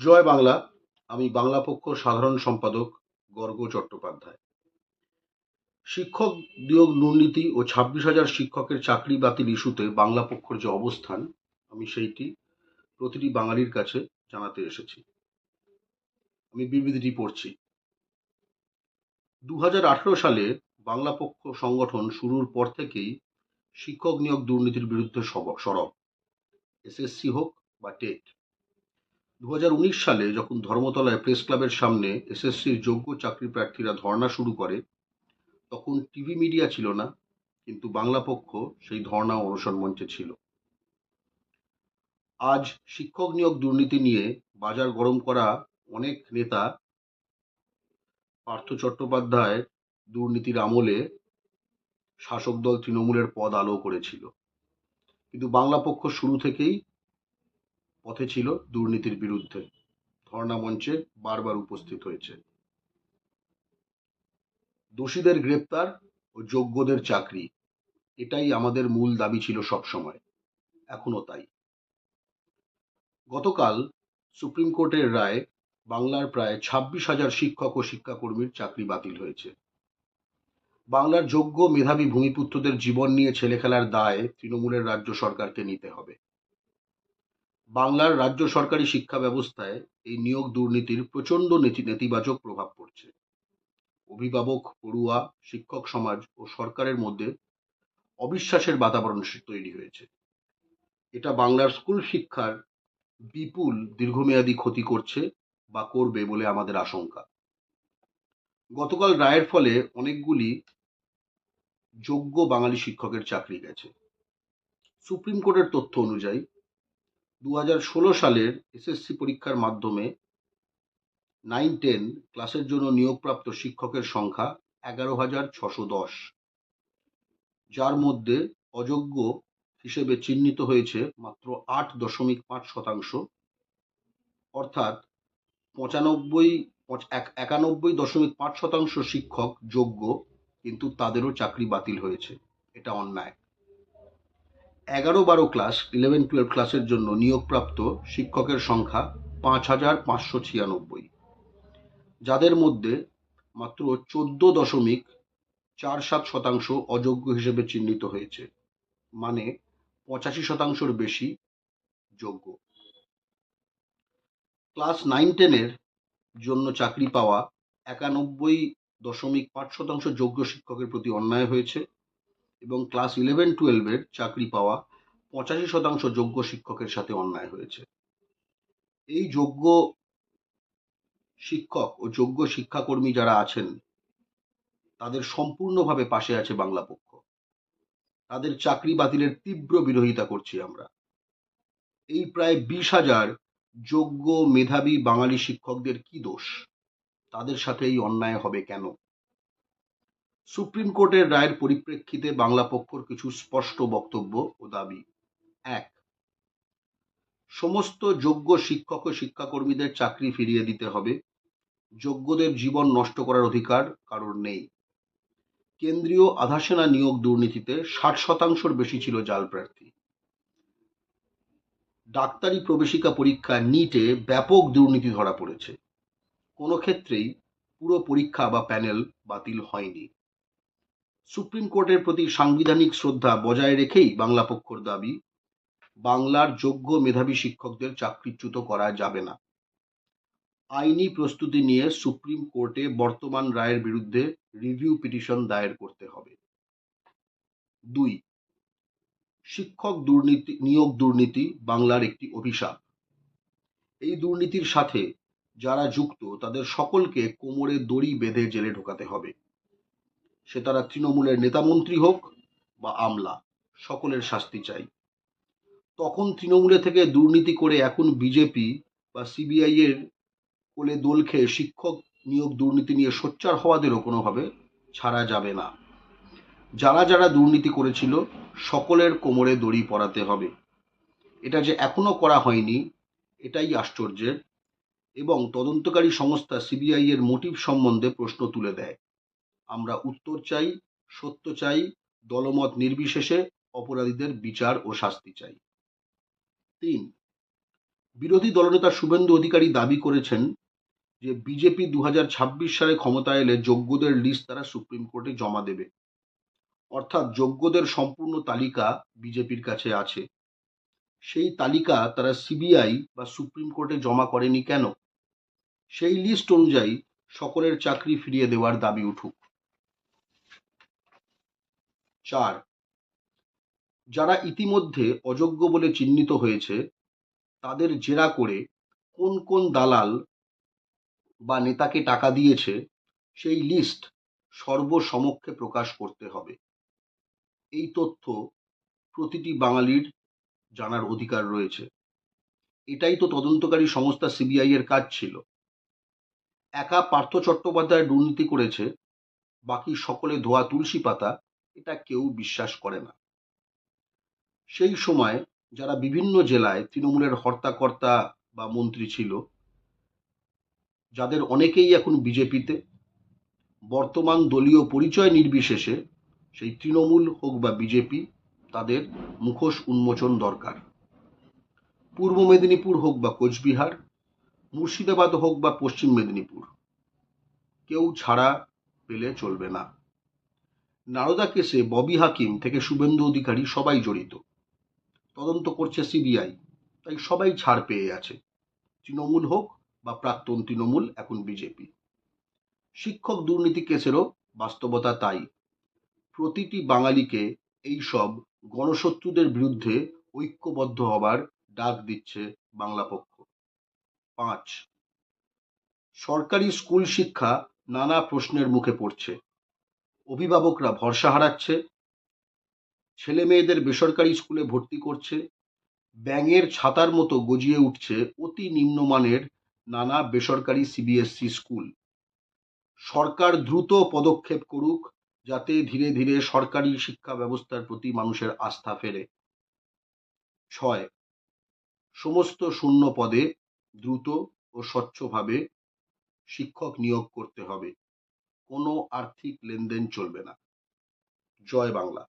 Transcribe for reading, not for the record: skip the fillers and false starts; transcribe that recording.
জয় বাংলা। আমি বাংলা পক্ষ সাধারণ সম্পাদক গর্গ চট্টোপাধ্যায়। শিক্ষক নিয়োগ দুর্নীতি ও ২৬,০০০ শিক্ষকের চাকরি বাতিল ইস্যুতে বাংলা পক্ষের যে অবস্থান, আমি সেইটি প্রতিটি বাঙালির কাছে জানাতে এসেছি। আমি বিবৃতিটি পড়ছি। ২০১৮ সালে বাংলা পক্ষ সংগঠন শুরুর পর থেকেই শিক্ষক নিয়োগ দুর্নীতির বিরুদ্ধে সরব, এসএসসি হোক বা টেট। ২০১৯ সালে যখন ধর্মতলায় প্রেস ক্লাবের সামনে এসএসসির যোগ্য চাকরি প্রার্থীরা ধর্ণা শুরু করে, তখন টিভি মিডিয়া ছিল না, কিন্তু বাংলা পক্ষ সেই ধর্ণা ও অনশন মঞ্চে ছিল। আজ শিক্ষক নিয়োগ দুর্নীতি নিয়ে বাজার গরম করা অনেক নেতা পার্থ চট্টোপাধ্যায় দুর্নীতির আমলে শাসক দল তৃণমূলের পদ আলো করেছিল, কিন্তু বাংলা পক্ষ শুরু থেকেই পথে ছিল দুর্নীতির বিরুদ্ধে, ধর্ণা মঞ্চে বারবার উপস্থিত হয়েছে। দোষীদের গ্রেপ্তার ও যোগ্যদের চাকরি, এটাই আমাদের মূল দাবি ছিল সবসময়, এখনো তাই। গতকাল সুপ্রিম কোর্টের রায় বাংলার প্রায় ২৬,০০০ শিক্ষক ও শিক্ষাকর্মীর চাকরি বাতিল হয়েছে। বাংলার যোগ্য মেধাবী ভূমিপুত্রদের জীবন নিয়ে ছেলে খেলার দায় তৃণমূলের রাজ্য সরকারকে নিতে হবে। বাংলার রাজ্য সরকারি শিক্ষা ব্যবস্থায় এই নিয়োগ দুর্নীতির প্রচণ্ড নেতিবাচক প্রভাব পড়ছে। অভিভাবক, পড়ুয়া, শিক্ষক সমাজ ও সরকারের মধ্যে অবিশ্বাসের বাতাবরণ তৈরি হয়েছে। এটা বাংলার স্কুল শিক্ষার বিপুল দীর্ঘমেয়াদী ক্ষতি করছে বা করবে বলে আমাদের আশঙ্কা। গতকাল রায়ের ফলে অনেকগুলি যোগ্য বাঙালি শিক্ষকের চাকরি গেছে। সুপ্রিম কোর্টের তথ্য অনুযায়ী ২০১৬ সালের এসএসসি পরীক্ষার মাধ্যমে 9-10 ক্লাসের জন্য নিয়োগপ্রাপ্ত শিক্ষকের সংখ্যা ১১,৬১০, যার মধ্যে অযোগ্য হিসেবে চিহ্নিত হয়েছে মাত্র ৮.৫%, অর্থাৎ ৯১.৫% শিক্ষক যোগ্য, কিন্তু তাদেরও চাকরি বাতিল হয়েছে। এটা অন্যায়। ১১-১২ ক্লাস 11-12 ক্লাসের জন্য নিয়োগপ্রাপ্ত শিক্ষকের সংখ্যা ৫,৫৯৬, যাদের মধ্যে মাত্র ১৪.৪৭% অযোগ্য হিসেবে চিহ্নিত হয়েছে, মানে ৮৫%-র বেশি যোগ্য। ক্লাস 9-10 জন্য চাকরি পাওয়া ৯১.৫% যোগ্য শিক্ষকের প্রতি অন্যায় হয়েছে, এবং ক্লাস 11-12 চাকরি পাওয়া ৮৫% যোগ্য শিক্ষকের সাথে অন্যায় হয়েছে। এই যোগ্য শিক্ষক ও যোগ্য শিক্ষাকর্মী যারা আছেন, তাদের সম্পূর্ণভাবে পাশে আছে বাংলা পক্ষ। তাদের চাকরি বাতিলের তীব্র বিরোধিতা করছি আমরা। এই প্রায় ২০,০০০ যোগ্য মেধাবী বাঙালি শিক্ষকদের কি দোষ? তাদের সাথে এই অন্যায় হবে কেন? সুপ্রিম কোর্টের রায়ের পরিপ্রেক্ষিতে বাংলা পক্ষর কিছু স্পষ্ট বক্তব্য ও দাবি। ১. সমস্ত যোগ্য শিক্ষক ও শিক্ষাকর্মীদের চাকরি ফিরিয়ে দিতে হবে। যোগ্যদের জীবন নষ্ট করার অধিকার কারোর নেই। কেন্দ্রীয় আধা সেনা নিয়োগ দুর্নীতিতে ৬০%-র বেশি ছিল জাল প্রার্থী। ডাক্তারি প্রবেশিকা পরীক্ষা নিটে ব্যাপক দুর্নীতি ধরা পড়েছে। কোনো ক্ষেত্রেই পুরো পরীক্ষা বা প্যানেল বাতিল হয়নি। সুপ্রিম কোর্টের প্রতি সাংবিধানিক শ্রদ্ধা বজায় রেখেই বাংলা পক্ষর দাবি, বাংলার যোগ্য মেধাবী শিক্ষকদের চাকরিচ্যুত করা যাবে না। আইনি প্রস্তুতি নিয়ে সুপ্রিম কোর্টে বর্তমান রায়ের বিরুদ্ধে রিভিউ পিটিশন দায়ের করতে হবে। ২. শিক্ষক নিয়োগ দুর্নীতি বাংলার একটি অভিশাপ। এই দুর্নীতির সাথে যারা যুক্ত তাদের সকলকে কোমরে দড়ি বেঁধে জেলে ঢোকাতে হবে। সে তারা তৃণমূলের নেতামন্ত্রী হোক বা আমলা, সকলের শাস্তি চাই। তখন তৃণমূলে থেকে দুর্নীতি করে এখন বিজেপি বা সিবিআই এর কোলে দোল খেয়ে শিক্ষক নিয়োগ দুর্নীতি নিয়ে সোচ্চার হওয়াদেরও কোনোভাবে ছাড়া যাবে না। যারা যারা দুর্নীতি করেছিল সকলের কোমরে দড়ি পরাতে হবে। এটা যে এখনো করা হয়নি, এটাই আশ্চর্যের, এবং তদন্তকারী সংস্থা সিবিআই এর মোটিভ সম্বন্ধে প্রশ্ন তুলে দেয়। আমরা উত্তর চাই, সত্য চাই, দলমত নির্বিশেষে অপরাধীদের বিচার ও শাস্তি চাই। ৩. বিরোধী দলনেতা শুভেন্দু অধিকারী দাবি করেছেন যে বিজেপি 2026 সালে ক্ষমতায় এলে যোগ্যদের লিস্ট তারা সুপ্রিম কোর্টে জমা দেবে। অর্থাৎ যোগ্যদের সম্পূর্ণ তালিকা বিজেপির কাছে আছে। সেই তালিকা তারা সিবিআই বা সুপ্রিম কোর্টে জমা করেনি কেন? সেই লিস্ট অনুযায়ী সকলের চাকরি ফিরিয়ে দেওয়ার দাবি উঠুক। 4, যারা ইতিমধ্যে অযোগ্য বলে চিহ্নিত হয়েছে তাদের জেরা করে কোন কোন দালাল বা নেতাকে টাকা দিয়েছে সেই লিস্ট সর্বসমক্ষে প্রকাশ করতে হবে। এই তথ্য প্রতিটি বাঙালির জানার অধিকার রয়েছে। এটাই তো তদন্তকারী সংস্থা সিবিআই এর কাজ ছিল। একা পার্থ চট্টোপাধ্যায় দুর্নীতি করেছে, বাকি সকলে ধোয়া তুলসী পাতা, এটা কেউ বিশ্বাস করে না। সেই সময় যারা বিভিন্ন জেলায় তৃণমূলের হর্তাকর্তা বা মন্ত্রী ছিল, যাদের অনেকেই এখন বিজেপিতে, বর্তমান দলীয় পরিচয় নির্বিশেষে সেই তৃণমূল হোক বা বিজেপি, তাদের মুখোশ উন্মোচন দরকার। পূর্ব মেদিনীপুর হোক বা কোচবিহার, মুর্শিদাবাদ হোক বা পশ্চিম মেদিনীপুর, কেউ ছাড়া পেলে চলবে না। নারদা কেসে ববি হাকিম থেকে শুভেন্দু অধিকারী সবাই জড়িত, তদন্ত করছে সিবিআই, তাই সবাই ছাড় পেয়ে আছে, তৃণমূল হোক বা প্রাক্তন তৃণমূল এখন বিজেপি। শিক্ষক দুর্নীতি কেসেরও বাস্তবতা তাই। প্রতিটি বাঙালিকে এই সব গণশত্রুদের বিরুদ্ধে ঐক্যবদ্ধ হবার ডাক দিচ্ছে বাংলা পক্ষ। 5, সরকারি স্কুল শিক্ষা নানা প্রশ্নের মুখে পড়ছে। অভিভাবকরা ভরসা হারাচ্ছে, ছেলে মেয়েদের বেসরকারি স্কুলে ভর্তি করছে, ব্যাঙের ছাতার মতো গজিয়ে উঠছে অতি নিম্নমানের নানা বেসরকারি সিবিএসই স্কুল। সরকার দ্রুত পদক্ষেপ করুক যাতে ধীরে ধীরে সরকারি শিক্ষা ব্যবস্থার প্রতি মানুষের আস্থা ফেরে। 6, সমস্ত শূন্য পদে দ্রুত ও স্বচ্ছভাবে শিক্ষক নিয়োগ করতে হবে, কোনো আর্থিক লেনদেন চলবে না। জয় বাংলা।